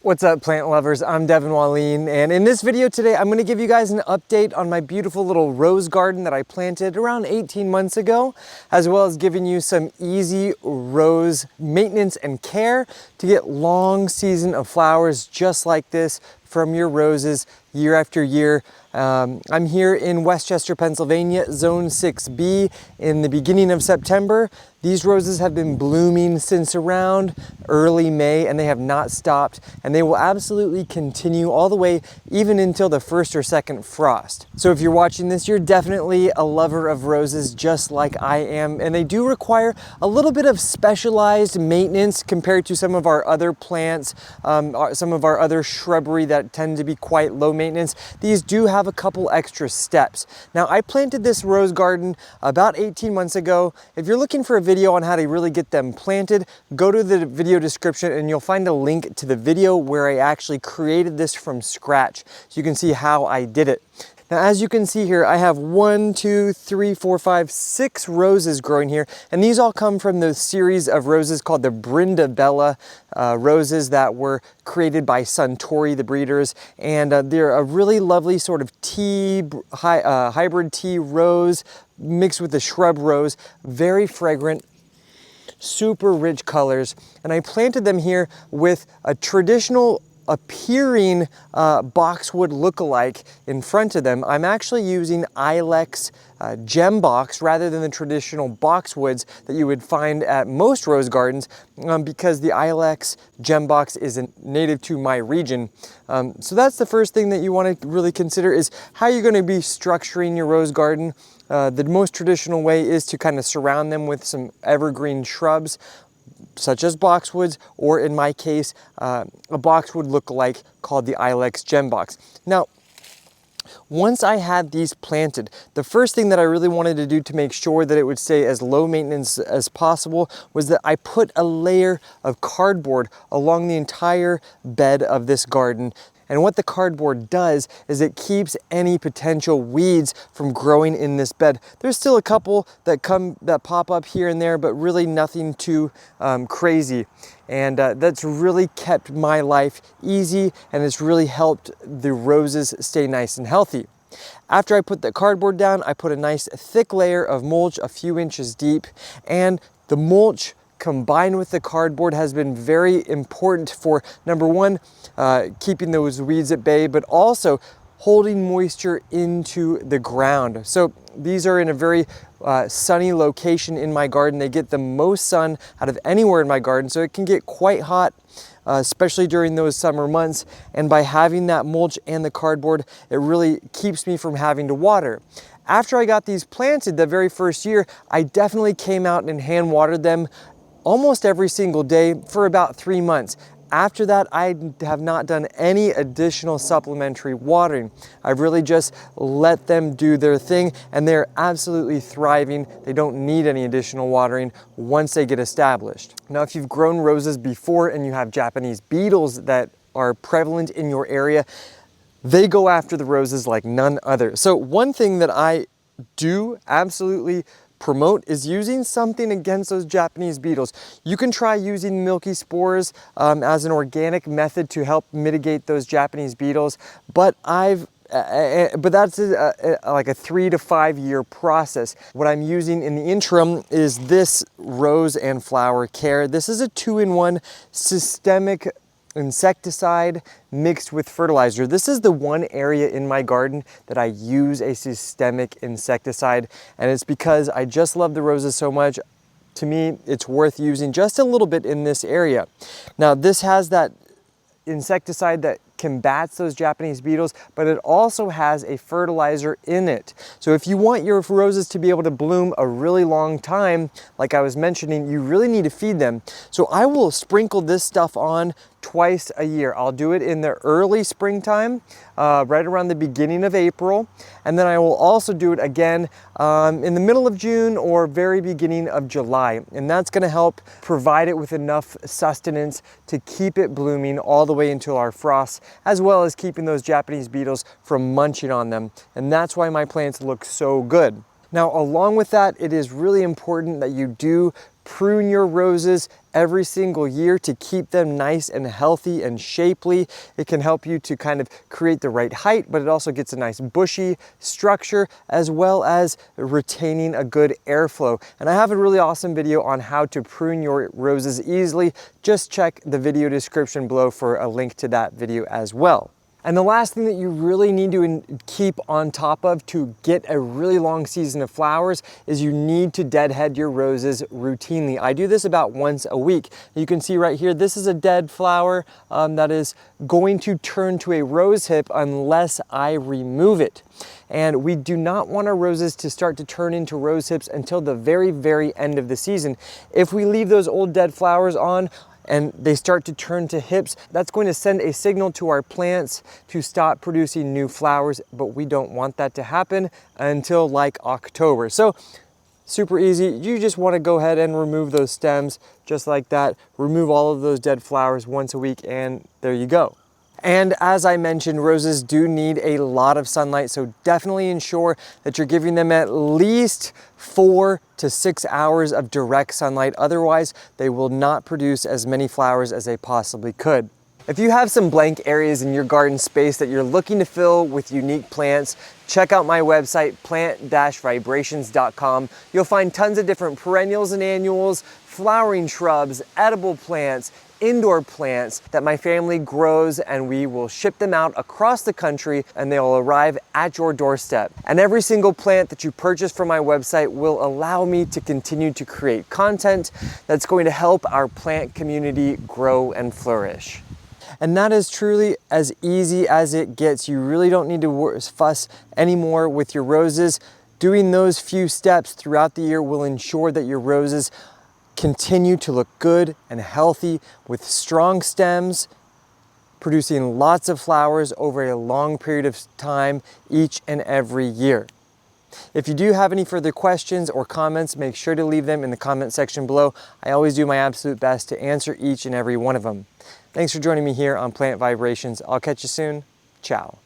What's up, plant lovers? I'm Devin Wallien, and in this video today I'm going to give you guys an update on my beautiful little rose garden that I planted around 18 months ago, as well as giving you some easy rose maintenance and care to get long season of flowers just like this from your roses year after year. I'm here in Westchester, Pennsylvania, Zone 6B in the beginning of September. These roses have been blooming since around early May and they have not stopped, and they will absolutely continue all the way even until the first or second frost. So if you're watching this, you're definitely a lover of roses just like I am, and they do require a little bit of specialized maintenance compared to some of our other plants, some of our other shrubbery that tend to be quite low maintenance. These do have a couple extra steps. Now, I planted this rose garden about 18 months ago. If you're looking for a video on how to really get them planted, go to the video description and you'll find a link to the video where I actually created this from scratch, so you can see how I did it. Now, as you can see here, I have 1, 2, 3, 4, 5, 6 roses growing here, and these all come from the series of roses called the Brindabella roses that were created by Suntory, the breeders, and they're a really lovely sort of hybrid tea rose mixed with the shrub rose, very fragrant, super rich colors. And I planted them here with a traditional appearing boxwood look-alike in front of them. I'm actually using Ilex gem box rather than the traditional boxwoods that you would find at most rose gardens, because the Ilex gem box is native to my region. So that's the first thing that you want to really consider, is how you're going to be structuring your rose garden. The most traditional way is to kind of surround them with some evergreen shrubs, such as boxwoods, or in my case, a boxwood look-alike called the Ilex gem box. Now, once I had these planted, the first thing that I really wanted to do to make sure that it would stay as low maintenance as possible was that I put a layer of cardboard along the entire bed of this garden. And what the cardboard does is it keeps any potential weeds from growing in this bed. There's still a couple that pop up here and there, but really nothing too crazy. And that's really kept my life easy, and it's really helped the roses stay nice and healthy. After I put the cardboard down, I put a nice thick layer of mulch, a few inches deep, and the mulch combined with the cardboard has been very important for, number one, keeping those weeds at bay, but also holding moisture into the ground. So these are in a very sunny location in my garden. They get the most sun out of anywhere in my garden, so it can get quite hot, especially during those summer months. And by having that mulch and the cardboard, it really keeps me from having to water. After I got these planted the very first year, I definitely came out and hand watered them almost every single day for about 3 months. After that, I have not done any additional supplementary watering. I've really just let them do their thing, and they're absolutely thriving. They don't need any additional watering once they get established. Now, if you've grown roses before and you have Japanese beetles that are prevalent in your area, they go after the roses like none other. So one thing that I do absolutely promote is using something against those Japanese beetles. You can try using milky spores as an organic method to help mitigate those Japanese beetles, but that's like a 3 to 5 year process. What I'm using in the interim is this rose and flower care. This is a 2-in-1 systemic insecticide mixed with fertilizer. This is the one area in my garden that I use a systemic insecticide, and it's because I just love the roses so much. To me, it's worth using just a little bit in this area. Now, this has that insecticide that combats those Japanese beetles, but it also has a fertilizer in it. So if you want your roses to be able to bloom a really long time, like I was mentioning, you really need to feed them. So I will sprinkle this stuff on twice a year. I'll do it in the early springtime, right around the beginning of April, and then I will also do it again in the middle of June or very beginning of July, and that's going to help provide it with enough sustenance to keep it blooming all the way until our frosts, as well as keeping those Japanese beetles from munching on them. And that's why my plants look so good. Now, along with that, it is really important that you do prune your roses every single year to keep them nice and healthy and shapely. It can help you to kind of create the right height, but it also gets a nice bushy structure as well as retaining a good airflow. And I have a really awesome video on how to prune your roses easily. Just check the video description below for a link to that video as well. And the last thing that you really need to keep on top of to get a really long season of flowers is you need to deadhead your roses routinely. I do this about once a week. You can see right here, this is a dead flower that is going to turn to a rose hip unless I remove it. And we do not want our roses to start to turn into rose hips until the very, very end of the season. If we leave those old dead flowers on, and they start to turn to hips, that's going to send a signal to our plants to stop producing new flowers, but we don't want that to happen until like October. So super easy. You just want to go ahead and remove those stems just like that. Remove all of those dead flowers once a week and there you go. And as I mentioned, roses do need a lot of sunlight, so definitely ensure that you're giving them at least 4 to 6 hours of direct sunlight. Otherwise, they will not produce as many flowers as they possibly could. If you have some blank areas in your garden space that you're looking to fill with unique plants, check out my website, plant-vibrations.com. You'll find tons of different perennials and annuals, flowering shrubs, edible plants, indoor plants that my family grows, and we will ship them out across the country and they'll arrive at your doorstep. And every single plant that you purchase from my website will allow me to continue to create content that's going to help our plant community grow and flourish. And that is truly as easy as it gets. You really don't need to fuss anymore with your roses. Doing those few steps throughout the year will ensure that your roses continue to look good and healthy with strong stems, producing lots of flowers over a long period of time each and every year. If you do have any further questions or comments, make sure to leave them in the comment section below. I always do my absolute best to answer each and every one of them. Thanks for joining me here on Plant Vibrations. I'll catch you soon. Ciao.